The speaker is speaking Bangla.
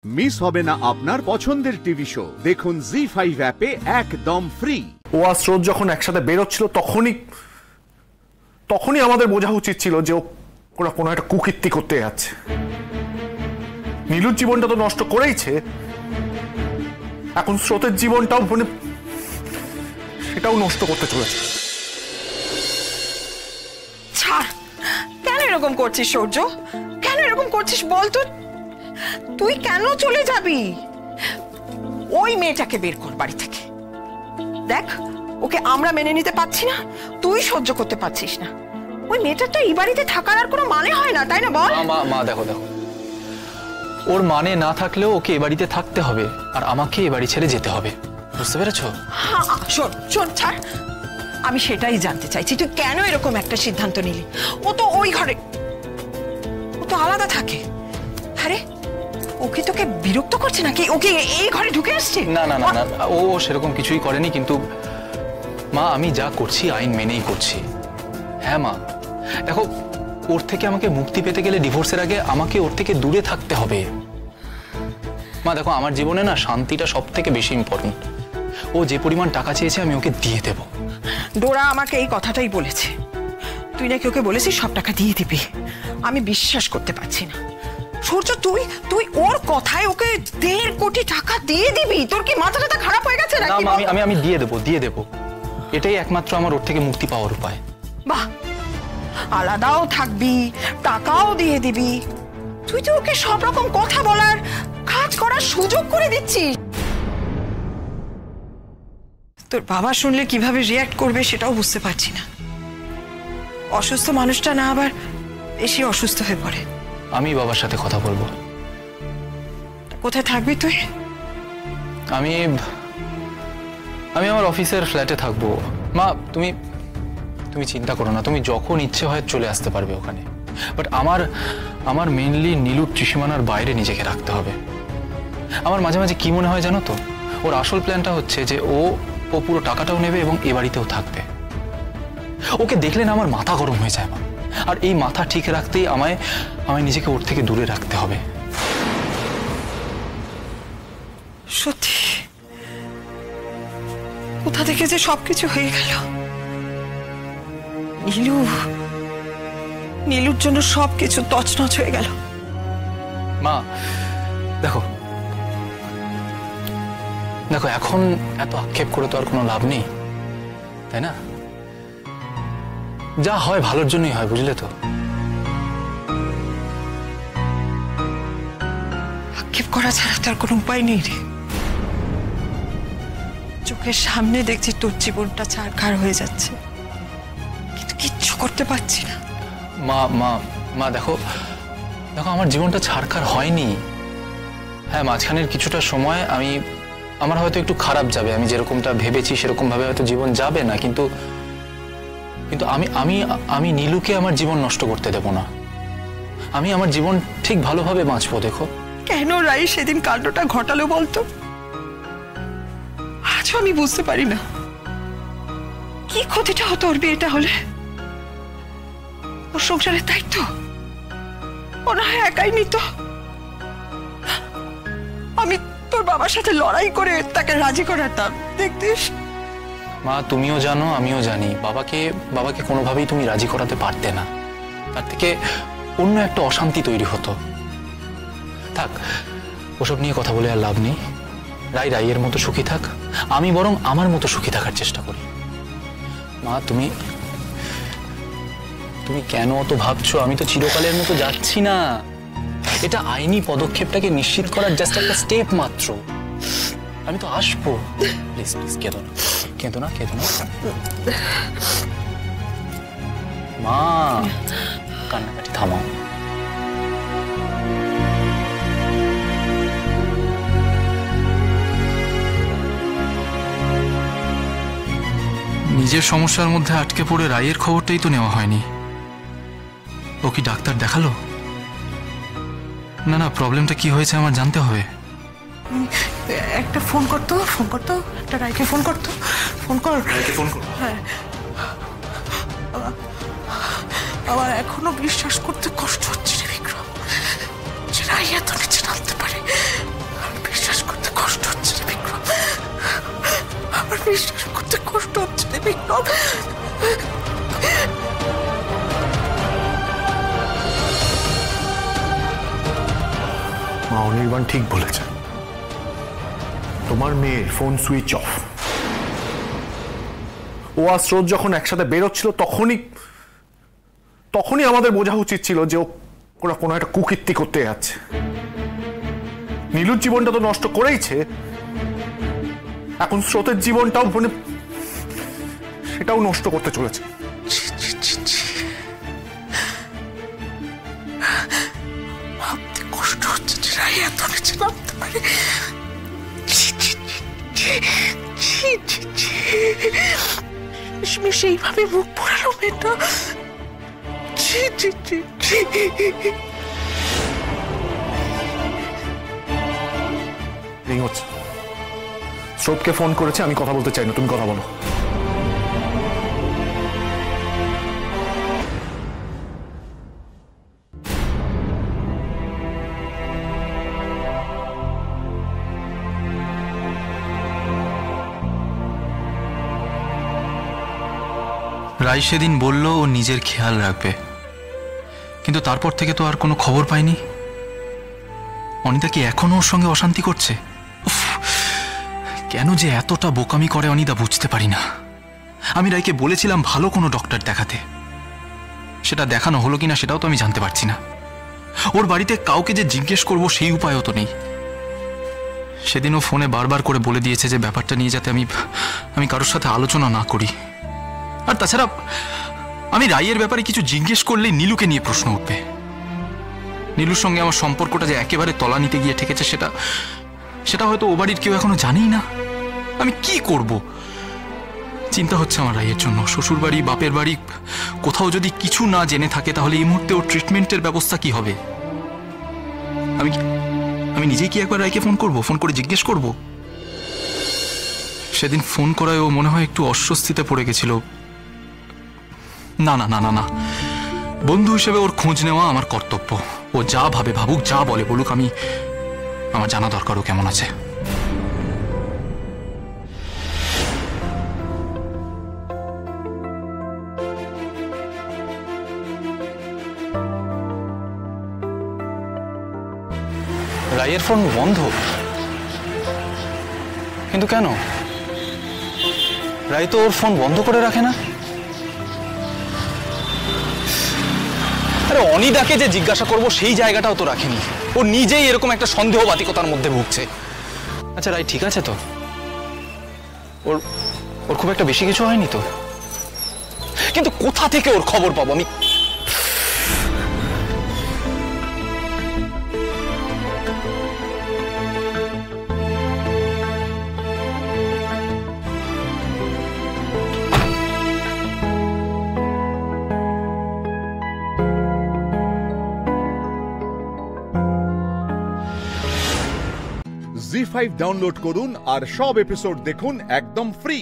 মিস হবে না আপনার পছন্দের টিভি শো। দেখুন জি5 অ্যাপে একদম ফ্রি। ও আর স্রোত যখন একসাথে বেরোচ্ছিল তখনই আমাদের বোঝা উচিত ছিল যে ওরা কোনো একটা কুকীর্তি করতে যাচ্ছে। নীলুর জীবনটা তো নষ্ট করেইছে, এখন স্রোতের জীবনটাও সেটাও নষ্ট করতে চলেছে। ছাড়, কেন এরকম করছিস সূর্য? কেন এরকম করছিস বল তো? তুই কেন চলে যাবি? ওই মেয়েটাকে বের কর বাড়ি থেকে। দেখ, ওকে আমরা মেনে নিতে পারছি না, তুই সহ্য করতে পারছিস না। ওই মেয়েটার তো এই বাড়িতে থাকার আর কোনো মানে হয় না, তাই না বল? মা দেখো, ওর মানে না থাকলেও ওকে এ বাড়িতে থাকতে হবে, আর আমাকে এ বাড়ি ছেড়ে যেতে হবে, বুঝতে পেরেছো? শোন ছাড়, আমি সেটাই জানতে চাইছি তুই কেন এরকম একটা সিদ্ধান্ত নিলি। ও তো ওই ঘরে, ও তো আলাদা থাকে। আরে ওকে তোকে বিরক্ত করছে নাকি? ওকে এই ঘরে ঢুকে আসছে? না, ও সেরকম কিছুই করেনি, কিন্তু মা আমি যা করছি আইন মেনেই করছি। হ্যাঁ মা, দেখো ওর থেকে আমাকে মুক্তি পেতে গেলে ডিভোর্সের আগে আমাকে ওর থেকে দূরে থাকতে হবে। মা দেখো, আমার জীবনে না শান্তিটা সব থেকে বেশি ইম্পর্টেন্ট। ও যে পরিমাণ টাকা চেয়েছে আমি ওকে দিয়ে দেব। ডোরা আমাকে এই কথাটাই বলেছে, তুই নাকি ওকে বলেছিস সব টাকা দিয়ে দিবি। আমি বিশ্বাস করতে পারছি না সূর্য, তুই ওর কথায় ওকে 1.5 কোটি টাকা দিয়ে দিবি? তোর কি মাথাটা খারাপ হয়ে গেছে নাকি? না আমি দিয়ে দেব, এটাই একমাত্র আমার ওর থেকে মুক্তি পাওয়ার উপায়। বাহ, আলাদাও থাকবি, টাকাও দিয়ে দিবি, তুই তো ওকে সব রকম কথা বলার, কাজ করার সুযোগ করে দিচ্ছিস। তোর বাবা শুনলে কিভাবে রিয়্যাক্ট করবে সেটাও বুঝতে পারছি না। অসুস্থ মানুষটা না আবার বেশি অসুস্থ হয়ে পড়ে। আমি বাবার সাথে কথা বলবো। কোথায় থাকবি তুই? আমি আমার অফিসের ফ্ল্যাটে থাকবো। মা তুমি চিন্তা করো না, তুমি যখন ইচ্ছে হয় চলে আসতে পারবে ওখানে। বাট আমার মেইনলি নীলুর ত্রিসীমানার বাইরে নিজেকে রাখতে হবে। আমার মাঝে মাঝে কি মনে হয় জানো তো, ওর আসল প্ল্যানটা হচ্ছে যে ও পুরো টাকাটাও নেবে এবং এ বাড়িতেও থাকবে। ওকে দেখলে না আমার মাথা গরম হয়ে যায় মা, আর এই মাথা ঠিক রাখতেই আমায় নিজেকে ওর থেকে দূরে রাখতে হবে। সত্যি কোথা থেকে যে সবকিছু হয়ে গেল। নীলুর জন্য সবকিছু তছনছ হয়ে গেল। মা দেখো এখন এত আক্ষেপ করে তো আর কোনো লাভ নেই, তাই না? যা হয় ভালোর জন্যই হয়, বুঝলে তো? আক্ষেপ করা ছাড়া তো আর কোনো উপায় নেই রে। চোখের সামনে দেখছি তোর জীবনটা ছারখার হয়ে যাচ্ছে, কিন্তু কিচ্ছু করতে পারছি না। মা দেখো আমার জীবনটা ছারখার হয়নি। হ্যাঁ, মাঝখানের কিছুটা সময় আমার হয়তো একটু খারাপ যাবে, আমি যেরকমটা ভেবেছি সেরকম ভাবে হয়তো জীবন যাবে না, কিন্তু আমি নীলুকে আমার জীবন নষ্ট করতে দেব না। আমি আমার জীবন ঠিক ভালোভাবে বাঁচবো। দেখো কেন রাই সেদিন কাণ্ডটা ঘটালো বলতো? আজও আমি বুঝতে পারি না কি ক্ষতিটা হতো ওর বিয়েটা হলে। ওর সংসারের দায়িত্ব ও না হয় একাই নিত। আমি তোর বাবার সাথে লড়াই করে তাকে রাজি করাতাম, দেখতিস? মা তুমিও জানো আমিও জানি, বাবাকে কোনোভাবেই তুমি রাজি করাতে পারতে না। তার থেকে অন্য একটা অশান্তি তৈরি হতো। থাক, ওসব নিয়ে কথা বলে আর লাভ নেই। রাইয়ের মতো সুখী থাক, আমি বরং আমার মতো সুখী থাকার চেষ্টা করি। মা তুমি কেন অত ভাবছো? আমি তো চিরকালের মতো যাচ্ছি না। এটা আইনি পদক্ষেপটাকে নিশ্চিত করার জাস্ট একটা স্টেপ মাত্র। আমি তো আসবো। প্লিজ কেঁদো না মা, কান্নাকাটি থামাও। নিজের সমস্যার মধ্যে আটকে পড়ে রায়ের খবরটাই তো নেওয়া হয়নি। ও কি ডাক্তার দেখালো? না, প্রবলেমটা কি হয়েছে আমার জানতে হবে। একটা ফোন করতো, একটা রায়কে ফোন করতো। হ্যাঁ, আমার এখনো বিশ্বাস করতে কষ্ট হচ্ছে রে বিক্রম, যে রায় এত নিচে নামতে পারে। মা, অনির্বাণ ঠিক বলেছে। তোমার মেয়ের ফোন সুইচ অফ। ও আর স্রোত যখন একসাথে বেরোচ্ছিল তখনই আমাদের বোঝা উচিত ছিল যে ওরা কোনো একটা কুকীর্তি করতে যাচ্ছে। নীলুর জীবনটা তো নষ্ট করেইছে, এখন স্রোতের জীবনটাও মানে সেটাও নষ্ট করতে চলেছে। ভাবতে কষ্ট হচ্ছে যে রাই এত নিচে নামতে পারে। সেইভাবে মুখ পোড়ালো মেয়েটা। রিং হচ্ছে। স্রোতকে ফোন করেছে, আমি কথা বলতে চাই না, তুমি কথা বলো। রাই সেদিন বলল ও নিজের খেয়াল রাখবে, কিন্তু তারপর থেকে তো আর কোনো খবর পাইনি। অনিতা কি এখনো ওর সঙ্গে অশান্তি করছে? উফ, কেন যে এতটা বোকামি করে অনিতা বুঝতে পারি না। আমি রাইকে বলেছিলাম ভালো কোনো ডক্টর দেখাতে, সেটা দেখানো হলো কিনা সেটাও তো আমি জানতে পারছি না। ওর বাড়িতে কাউকে যে জিজ্ঞেস করবো সেই উপায়ও তো নেই। সেদিনও ফোনে বারবার করে বলে দিয়েছে যে ব্যাপারটা নিয়ে যাতে আমি কারোর সাথে আলোচনা না করি। আর তাছাড়া আমি রাইয়ের ব্যাপারে কিছু জিজ্ঞেস করলেই নীলুকে নিয়ে প্রশ্ন উঠবে। নীলুর সঙ্গে আমার সম্পর্কটা যে একেবারে তলা নিতে গিয়ে ঠেকেছে সেটা হয়তো ও বাড়ির কেউ এখনো জানেই না। আমি কি করব? চিন্তা হচ্ছে আমার রাইয়ের জন্য। শ্বশুর বাড়ি, বাপের বাড়ি, কোথাও যদি কিছু না জেনে থাকে তাহলে এই মুহূর্তে ওর ট্রিটমেন্টের ব্যবস্থা কি হবে? আমি নিজেই কি একবার রাইকে ফোন করে জিজ্ঞেস করব? সেদিন ফোন করায় ও মনে হয় একটু অস্বস্তিতে পড়ে গেছিল। না না না না না, বন্ধু হিসেবে ওর খোঁজ নেওয়া আমার কর্তব্য। ও যা ভাবে ভাবুক, যা বলে বলুক, আমার জানা দরকার ও কেমন আছে। রাইয়ের ফোন বন্ধ, কিন্তু কেন? রাই তো ওর ফোন বন্ধ করে রাখে না। আরে অনিদাকে যে জিজ্ঞাসা করব সেই জায়গাটাও তো রাখেনি। ও নিজেই এরকম একটা সন্দেহবাতিকতার মধ্যে ভুগছে। আচ্ছা রাই ঠিক আছে তো? ওর খুব একটা বেশি কিছু হয়নি তো? কিন্তু কোথা থেকে ওর খবর পাবো আমি? জি5 ডাউনলোড করুন আর সব এপিসোড দেখুন একদম ফ্রি।